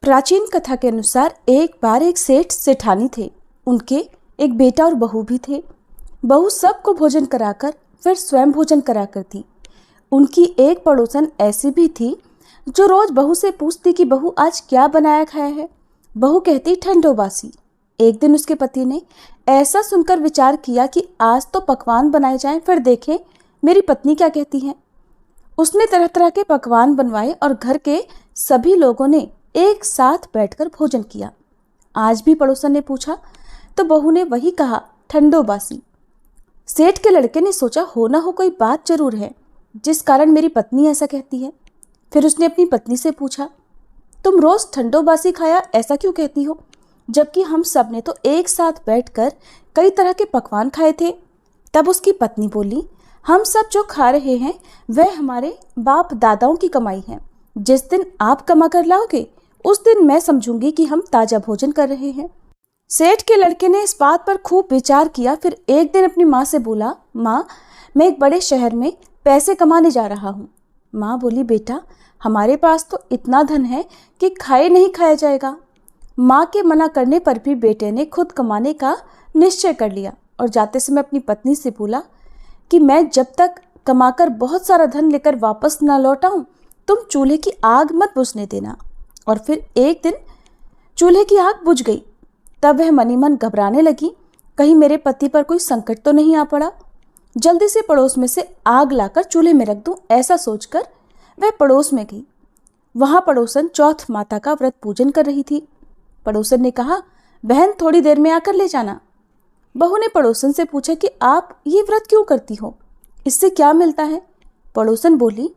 प्राचीन कथा के अनुसार एक बार एक सेठ सेठानी थे। उनके एक बेटा और बहू भी थे। बहू सबको भोजन कराकर फिर स्वयं भोजन करा करती। उनकी एक पड़ोसन ऐसी भी थी जो रोज बहू से पूछती कि बहू आज क्या बनाया खाया है। बहू कहती ठंडो बासी। एक दिन उसके पति ने ऐसा सुनकर विचार किया कि आज तो पकवान बनाए जाएं, फिर देखें मेरी पत्नी क्या कहती है। उसने तरह तरह के पकवान बनवाए और घर के सभी लोगों ने एक साथ बैठकर भोजन किया। आज भी पड़ोसन ने पूछा तो बहू ने वही कहा, ठंडो बासी। सेठ के लड़के ने सोचा हो ना हो कोई बात जरूर है जिस कारण मेरी पत्नी ऐसा कहती है। फिर उसने अपनी पत्नी से पूछा, तुम रोज ठंडो बासी खाया ऐसा क्यों कहती हो, जबकि हम सब ने तो एक साथ बैठकर कई तरह के पकवान खाए थे। तब उसकी पत्नी बोली, हम सब जो खा रहे हैं वह हमारे बाप दादाओं की कमाई है। जिस दिन आप कमा कर लाओगे उस दिन मैं समझूंगी कि हम ताजा भोजन कर रहे हैं। सेठ के लड़के ने इस बात पर खूब विचार किया। फिर एक दिन अपनी माँ से बोला, माँ मैं एक बड़े शहर में पैसे कमाने जा रहा हूँ। माँ बोली, बेटा हमारे पास तो इतना धन है कि खाए नहीं खाया जाएगा। माँ के मना करने पर भी बेटे ने खुद कमाने का निश्चय कर लिया और जाते समय अपनी पत्नी से बोला कि मैं जब तक कमाकर बहुत सारा धन लेकर वापस ना लौटाऊं तुम चूल्हे की आग मत बुझने देना। और फिर एक दिन चूल्हे की आग बुझ गई। तब वह मनी मन घबराने लगी, कहीं मेरे पति पर कोई संकट तो नहीं आ पड़ा। जल्दी से पड़ोस में से आग लाकर चूल्हे में रख दूं, ऐसा सोचकर वह पड़ोस में गई। वहां पड़ोसन चौथ माता का व्रत पूजन कर रही थी। पड़ोसन ने कहा, बहन थोड़ी देर में आकर ले जाना। बहू ने पड़ोसन से पूछा कि आप ये व्रत क्यों करती हो, इससे क्या मिलता है। पड़ोसन बोली,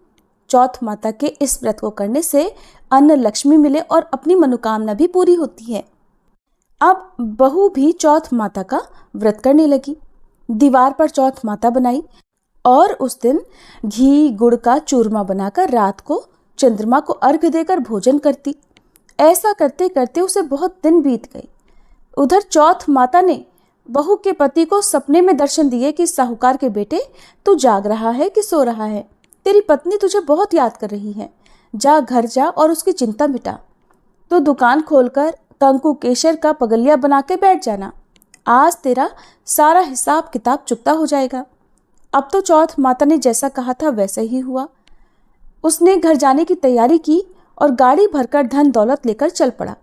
चौथ माता के इस व्रत को करने से अन्न लक्ष्मी मिले और अपनी मनोकामना भी पूरी होती है। अब बहू भी चौथ माता का व्रत करने लगी। दीवार पर चौथ माता बनाई और उस दिन घी गुड़ का चूरमा बनाकर रात को चंद्रमा को अर्घ्य देकर भोजन करती। ऐसा करते करते उसे बहुत दिन बीत गए। उधर चौथ माता ने बहू के पति को सपने में दर्शन दिए कि साहूकार के बेटे तू जाग रहा है कि सो रहा है, तेरी पत्नी तुझे बहुत याद कर रही है, जा घर जा और उसकी चिंता मिटा। तो दुकान खोलकर कंकु केशर का पगलिया बना के बैठ जाना, आज तेरा सारा हिसाब किताब चुकता हो जाएगा। अब तो चौथ माता ने जैसा कहा था वैसा ही हुआ। उसने घर जाने की तैयारी की और गाड़ी भरकर धन दौलत लेकर चल पड़ा।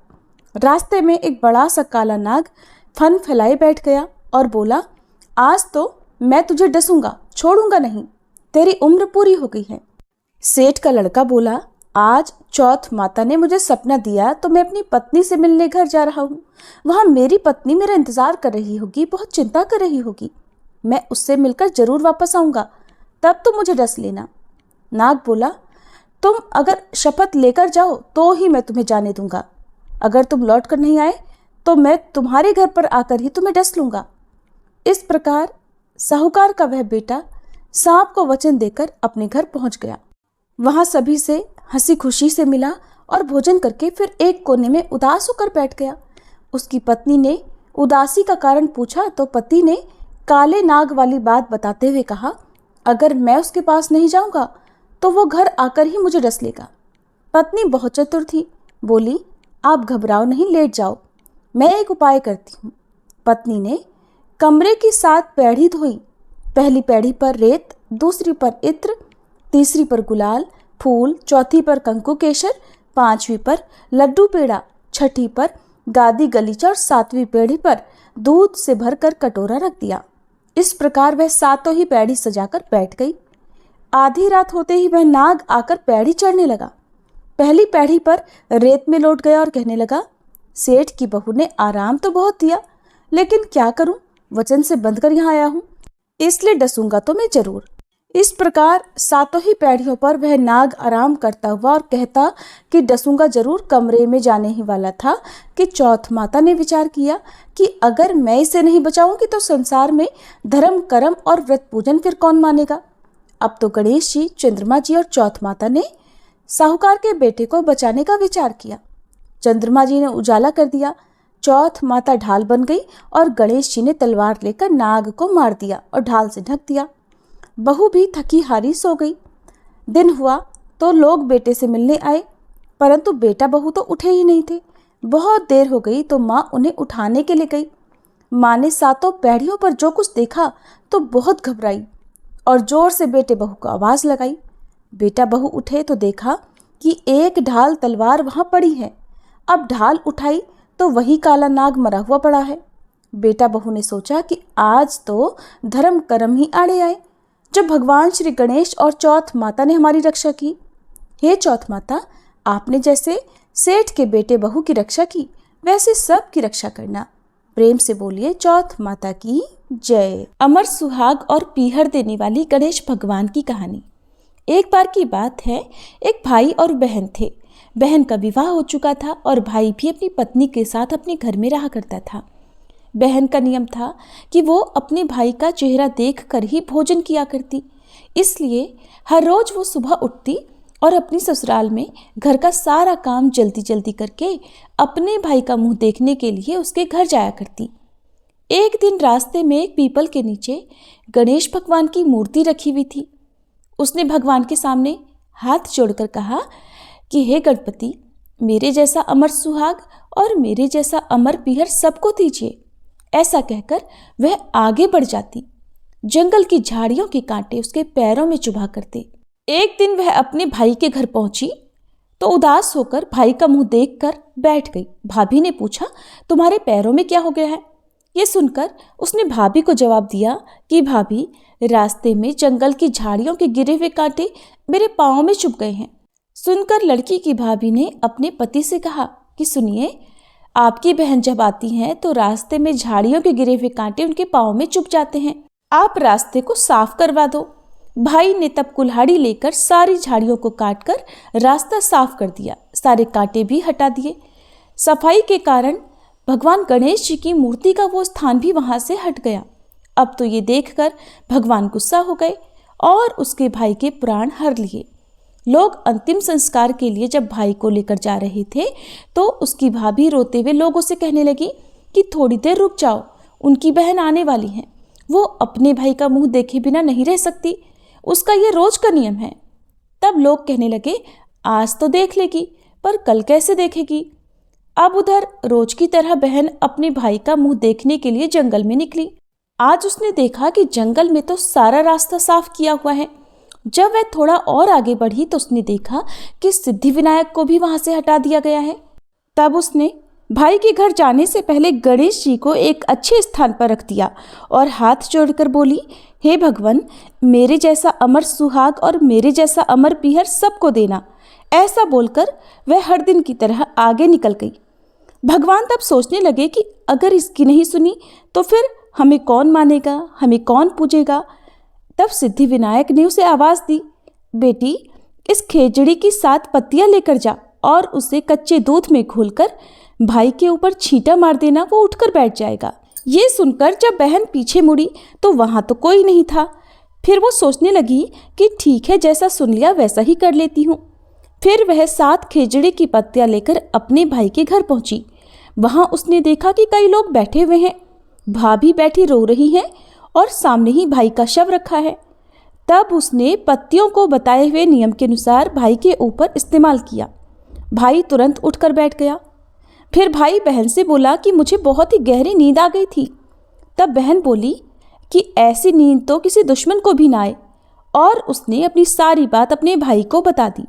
रास्ते में एक बड़ा सा काला नाग फन फैलाए बैठ गया और बोला, आज तो मैं तुझे डसूंगा, छोड़ूंगा नहीं, तेरी उम्र पूरी हो गई है। सेठ का लड़का बोला, आज चौथ माता ने मुझे सपना दिया तो मैं अपनी पत्नी से मिलने घर जा रहा हूँ। वहां मेरी पत्नी मेरा इंतजार कर रही होगी, बहुत चिंता कर रही होगी। मैं उससे मिलकर जरूर वापस आऊंगा, तब तुम मुझे डस लेना। नाग बोला, तुम अगर शपथ लेकर जाओ तो ही मैं तुम्हें जाने दूंगा, अगर तुम लौट कर नहीं आए तो मैं तुम्हारे घर पर आकर ही तुम्हें डस लूंगा। इस प्रकार साहूकार का वह बेटा सांप को वचन देकर अपने घर पहुंच गया। वहां सभी से हंसी खुशी से मिला और भोजन करके फिर एक कोने में उदास होकर बैठ गया। उसकी पत्नी ने उदासी का कारण पूछा तो पति ने काले नाग वाली बात बताते हुए कहा, अगर मैं उसके पास नहीं जाऊंगा तो वो घर आकर ही मुझे डस लेगा। पत्नी बहुत चतुर थी, बोली, आप घबराओ नहीं, लेट जाओ, मैं एक उपाय करती हूँ। पत्नी ने कमरे की 7 पैड़ी धोई। पहली पैड़ी पर रेत, दूसरी पर इत्र, तीसरी पर गुलाल फूल, चौथी पर कंकु केशर, 5वीं पर लड्डू पेड़ा, 6ठी पर गादी गलीचा और 7वीं पैड़ी पर दूध से भरकर कटोरा रख दिया। इस प्रकार वह 7 ही पैड़ी सजाकर बैठ गई। आधी रात होते ही वह नाग आकर पैड़ी चढ़ने लगा। पहली पैड़ी पर रेत में लौट गया और कहने लगा, सेठ की बहू ने आराम तो बहुत दिया, लेकिन क्या करूं, वचन से बंध कर यहाँ आया हूं, इसलिए डसूंगा तो मैं जरूर। इस प्रकार 7 ही पैड़ियों पर वह नाग आराम करता हुआ और कहता कि डसूंगा जरूर कमरे में जाने ही वाला था कि चौथ माता ने विचार किया कि अगर मैं इसे नहीं बचाऊंगी तो संसार में धर्म कर्म और व्रत पूजन फिर कौन मानेगा। अब तो गणेश जी, चंद्रमा जी और चौथ माता ने साहूकार के बेटे को बचाने का विचार किया। चंद्रमा जी ने उजाला कर दिया, चौथ माता ढाल बन गई और गणेश जी ने तलवार लेकर नाग को मार दिया और ढाल से ढक दिया। बहू भी थकी हारी सो गई। दिन हुआ तो लोग बेटे से मिलने आए। परंतु बेटा बहू तो उठे ही नहीं थे। बहुत देर हो गई तो माँ उन्हें उठाने के लिए गई। माँ ने सातों पैड़ियों पर जो कुछ देखा तो बहुत घबराई और जोर से बेटे बहू को आवाज़ लगाई। बेटा बहू उठे तो देखा कि एक ढाल तलवार वहाँ पड़ी है। अब ढाल उठाई तो वही काला नाग मरा हुआ पड़ा है। बेटा बहू ने सोचा कि आज तो धर्म कर्म ही आड़े आए, जब भगवान श्री गणेश और चौथ माता ने हमारी रक्षा की। हे चौथ माता, आपने जैसे सेठ के बेटे बहू की रक्षा की, वैसे सब की रक्षा करना। प्रेम से बोलिए चौथ माता की जय। अमर सुहाग और पीहर देने वाली गणेश भगवान की कहानी। एक बार की बात है, एक भाई और बहन थे। बहन का विवाह हो चुका था और भाई भी अपनी पत्नी के साथ अपने घर में रहा करता था। बहन का नियम था कि वो अपने भाई का चेहरा देखकर ही भोजन किया करती, इसलिए हर रोज वो सुबह उठती और अपनी ससुराल में घर का सारा काम जल्दी जल्दी करके अपने भाई का मुंह देखने के लिए उसके घर जाया करती। एक दिन रास्ते में एक पीपल के नीचे गणेश भगवान की मूर्ति रखी हुई थी। उसने भगवान के सामने हाथ जोड़कर कहा कि हे गणपति, मेरे जैसा अमर सुहाग और मेरे जैसा अमर पीहर सबको दीजिए। ऐसा कहकर वह आगे बढ़ जाती। जंगल की झाड़ियों के कांटे उसके पैरों में चुभा करते। एक दिन वह अपने भाई के घर पहुंची तो उदास होकर भाई का मुंह देखकर बैठ गई। भाभी ने पूछा, तुम्हारे पैरों में क्या हो गया है? ये सुनकर उसने भाभी को जवाब दिया कि भाभी, रास्ते में जंगल की झाड़ियों के गिरे हुए कांटे मेरे पाँव में चुभ गए हैं। सुनकर लड़की की भाभी ने अपने पति से कहा कि सुनिए, आपकी बहन जब आती हैं तो रास्ते में झाड़ियों के गिरे हुए कांटे उनके पाँव में चुभ जाते हैं, आप रास्ते को साफ करवा दो। भाई ने तब कुल्हाड़ी लेकर सारी झाड़ियों को काटकर रास्ता साफ कर दिया, सारे कांटे भी हटा दिए। सफाई के कारण भगवान गणेश जी की मूर्ति का वो स्थान भी वहां से हट गया। अब तो ये देखकर भगवान गुस्सा हो गए और उसके भाई के प्राण हर लिए। लोग अंतिम संस्कार के लिए जब भाई को लेकर जा रहे थे तो उसकी भाभी रोते हुए लोगों से कहने लगी कि थोड़ी देर रुक जाओ, उनकी बहन आने वाली है, वो अपने भाई का मुंह देखे बिना नहीं रह सकती, उसका ये रोज का नियम है। तब लोग कहने लगे, आज तो देख लेगी पर कल कैसे देखेगी। अब उधर रोज की तरह बहन अपने भाई का मुंह देखने के लिए जंगल में निकली। आज उसने देखा कि जंगल में तो सारा रास्ता साफ किया हुआ है। जब वह थोड़ा और आगे बढ़ी तो उसने देखा कि सिद्धि विनायक को भी वहां से हटा दिया गया है। तब उसने भाई के घर जाने से पहले गणेश जी को एक अच्छे स्थान पर रख दिया और हाथ जोड़कर बोली, हे भगवान, मेरे जैसा अमर सुहाग और मेरे जैसा अमर पीहर सबको देना। ऐसा बोलकर वह हर दिन की तरह आगे निकल गई। भगवान तब सोचने लगे कि अगर इसकी नहीं सुनी तो फिर हमें कौन मानेगा, हमें कौन पूजेगा। तब सिद्धि विनायक ने उसे आवाज़ दी, बेटी, इस खेजड़ी की 7 पत्तियां लेकर जा और उसे कच्चे दूध में घोलकर भाई के ऊपर छींटा मार देना, वो उठकर बैठ जाएगा। ये सुनकर जब बहन पीछे मुड़ी तो वहाँ तो कोई नहीं था। फिर वो सोचने लगी कि ठीक है, जैसा सुन लिया वैसा ही कर लेती हूँ। फिर वह 7 खेजड़ी की पत्तियां लेकर अपने भाई के घर पहुंची। वहां उसने देखा कि कई लोग बैठे हुए हैं, भाभी बैठी रो रही हैं और सामने ही भाई का शव रखा है। तब उसने पत्तियों को बताए हुए नियम के अनुसार भाई के ऊपर इस्तेमाल किया। भाई तुरंत उठकर बैठ गया। फिर भाई बहन से बोला कि मुझे बहुत ही गहरी नींद आ गई थी। तब बहन बोली कि ऐसी नींद तो किसी दुश्मन को भी ना आए, और उसने अपनी सारी बात अपने भाई को बता दी।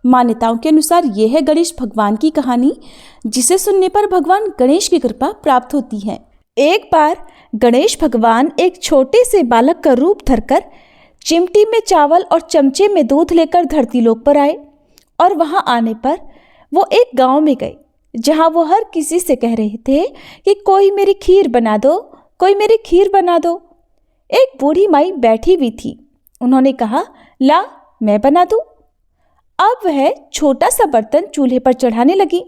मान्यताओं के अनुसार यह है गणेश भगवान की कहानी, जिसे सुनने पर भगवान गणेश की कृपा प्राप्त होती है। एक बार गणेश भगवान एक छोटे से बालक का रूप धरकर चिमटी में चावल और चमचे में दूध लेकर धरती लोक पर आए, और वहां आने पर वो एक गांव में गए जहां वो हर किसी से कह रहे थे कि कोई मेरी खीर बना दो, कोई मेरी खीर बना दो। एक बूढ़ी माई बैठी हुई थी। उन्होंने कहा, ला मैं बना दूं। अब वह छोटा सा बर्तन चूल्हे पर चढ़ाने लगी।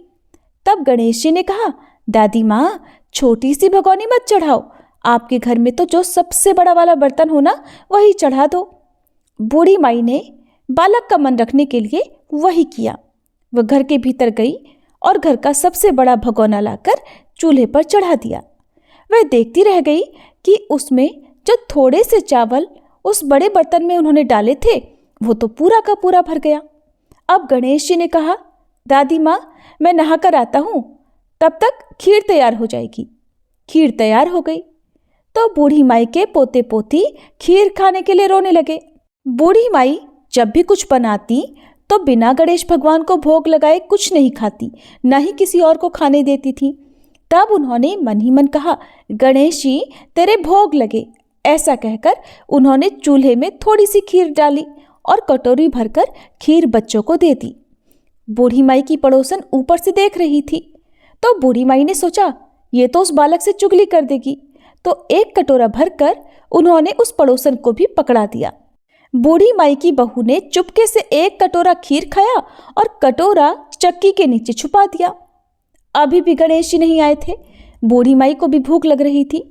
तब गणेश जी ने कहा, दादी माँ, छोटी सी भगोनी मत चढ़ाओ, आपके घर में तो जो सबसे बड़ा वाला बर्तन हो ना, वही चढ़ा दो। बूढ़ी माई ने बालक का मन रखने के लिए वही किया। वह घर के भीतर गई और घर का सबसे बड़ा भगोना लाकर चूल्हे पर चढ़ा दिया। वह देखती रह गई कि उसमें जो थोड़े से चावल उस बड़े बर्तन में उन्होंने डाले थे, वो तो पूरा का पूरा भर गया। अब गणेश जी ने कहा, दादी माँ, मैं नहाकर आता हूँ, तब तक खीर तैयार हो जाएगी। खीर तैयार हो गई तो बूढ़ी माई के पोते पोती खीर खाने के लिए रोने लगे। बूढ़ी माई जब भी कुछ बनाती तो बिना गणेश भगवान को भोग लगाए कुछ नहीं खाती, न ही किसी और को खाने देती थी। तब उन्होंने मन ही मन कहा, गणेश जी तेरे भोग लगे। ऐसा कहकर उन्होंने चूल्हे में थोड़ी सी खीर डाली और कटोरी भरकर खीर बच्चों को दे दी। बूढ़ी माई की पड़ोसन ऊपर से देख रही थी तो बूढ़ी माई ने सोचा, ये तो उस बालक से चुगली कर देगी। तो एक कटोरा भरकर उन्होंने उस पड़ोसन को भी पकड़ा दिया। बूढ़ी माई की बहू ने चुपके से एक कटोरा खीर खाया और कटोरा चक्की के नीचे छुपा दिया। अभी भी गणेश जी नहीं आए थे। बूढ़ी माई को भी भूख लग रही थी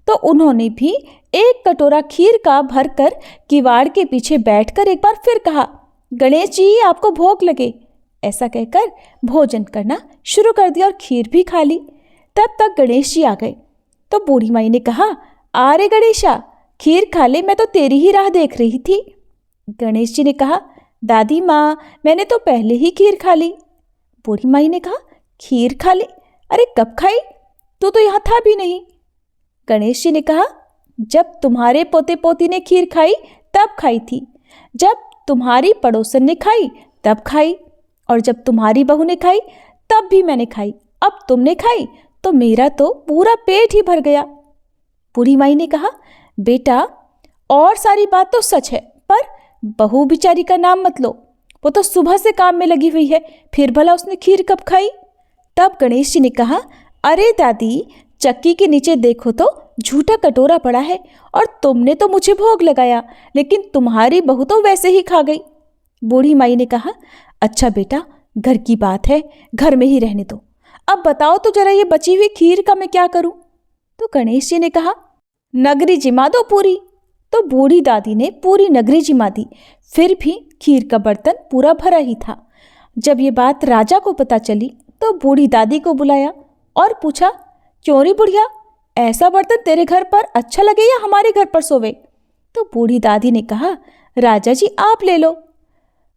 तो उन्होंने भी एक कटोरा खीर का भरकर किवाड़ के पीछे बैठकर एक बार फिर कहा, गणेश जी आपको भूख लगे। ऐसा कहकर भोजन करना शुरू कर दिया और खीर भी खा ली। तब तक गणेश जी आ गए तो बूढ़ी माई ने कहा, अरे गणेशा खीर खा ले, मैं तो तेरी ही राह देख रही थी। गणेश जी ने कहा, दादी माँ मैंने तो पहले ही खीर खा ली। बूढ़ी माई ने कहा, खीर खा ली? अरे कब खाई? तू तो यहाँ था भी नहीं। गणेश जी ने कहा, जब तुम्हारे पोते पोती ने खीर खाई तब खाई थी, जब तुम्हारी पड़ोसन ने खाई तब खाई, और जब तुम्हारी बहू ने खाई तब भी मैंने खाई। अब तुमने खाई तो मेरा तो पूरा पेट ही भर गया। बूढ़ी माई ने कहा, बेटा और सारी बात तो सच है, पर बहू बिचारी का नाम मत लो। वो तो सुबह से काम में लगी हुई है, फिर भला उसने खीर कब खाई? तब गणेश जी ने कहा, अरे दादी चक्की के नीचे देखो तो झूठा कटोरा पड़ा है, और तुमने तो मुझे भोग लगाया, लेकिन तुम्हारी बहू तो वैसे ही खा गई। बूढ़ी माई ने कहा, अच्छा बेटा घर की बात है, घर में ही रहने दो। अब बताओ तो जरा ये बची हुई खीर का मैं क्या करूं? तो गणेश जी ने कहा, नगरी जिमा दो पूरी। तो बूढ़ी दादी ने पूरी नगरी जिमा दी, फिर भी खीर का बर्तन पूरा भरा ही था। जब ये बात राजा को पता चली तो बूढ़ी दादी को बुलाया और पूछा, क्यों रे बुढ़िया, ऐसा बर्तन तेरे घर पर अच्छा लगे या हमारे घर पर सोवे? तो बूढ़ी दादी ने कहा, राजा जी आप ले लो।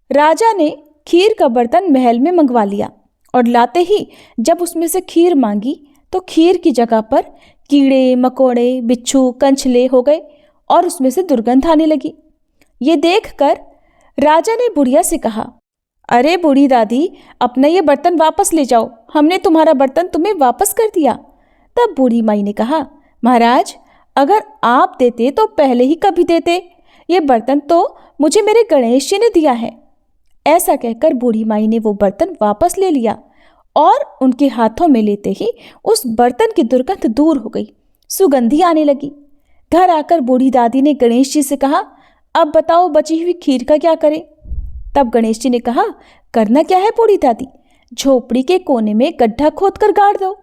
राजा ने खीर का बर्तन महल में मंगवा लिया और लाते ही जब उसमें से खीर मांगी तो खीर की जगह पर कीड़े मकोड़े बिच्छू कंछले हो गए और उसमें से दुर्गंध आने लगी। ये देखकर राजा ने बुढ़िया से कहा, अरे बूढ़ी दादी अपना ये बर्तन वापस ले जाओ, हमने तुम्हारा बर्तन तुम्हें वापस कर दिया। तब बूढ़ी माई ने कहा, महाराज अगर आप देते तो पहले ही कभी देते, ये बर्तन तो मुझे मेरे गणेश जी ने दिया है। ऐसा कहकर बूढ़ी माई ने वो बर्तन वापस ले लिया और उनके हाथों में लेते ही उस बर्तन की दुर्गंध दूर हो गई, सुगंधी आने लगी। घर आकर बूढ़ी दादी ने गणेश जी से कहा, अब बताओ बची हुई खीर का क्या करें? तब गणेश जी ने कहा, करना क्या है बूढ़ी दादी, झोपड़ी के कोने में गड्ढा खोदकर गाड़ दो।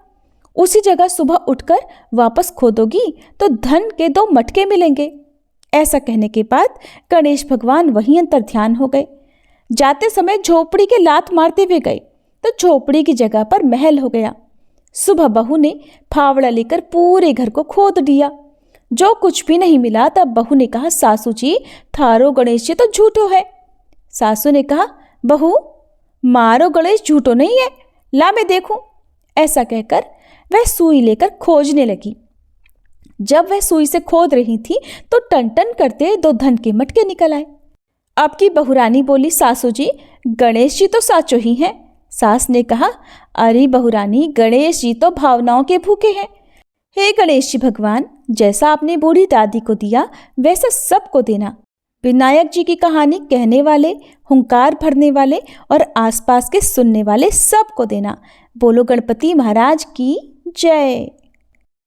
उसी जगह सुबह उठकर वापस खोदोगी तो धन के 2 मटके मिलेंगे। ऐसा कहने के बाद गणेश भगवान वहीं अंतर ध्यान हो गए। जाते समय झोपड़ी के लात मारते हुए गए तो झोपड़ी की जगह पर महल हो गया। सुबह बहू ने फावड़ा लेकर पूरे घर को खोद दिया, जो कुछ भी नहीं मिला। तब बहू ने कहा, सासू जी थारो गणेश जी तो झूठो है। सासू ने कहा, बहू मारो गणेश झूठो नहीं है, ला मैं देखूं। ऐसा कहकर वह सुई लेकर खोजने लगी। जब वह सुई से खोद रही थी तो टन टन करते 2 धन के मटके निकल आए। अब की बहुरानी बोली, सासू जी गणेश जी तो साचो ही हैं। सास ने कहा, अरे बहुरानी गणेश जी तो भावनाओं के भूखे हैं। हे गणेश जी भगवान, जैसा आपने बूढ़ी दादी को दिया वैसा सबको देना। विनायक जी की कहानी कहने वाले, हुंकार भरने वाले और आसपास के सुनने वाले सबको देना। बोलो गणपति महाराज की जय।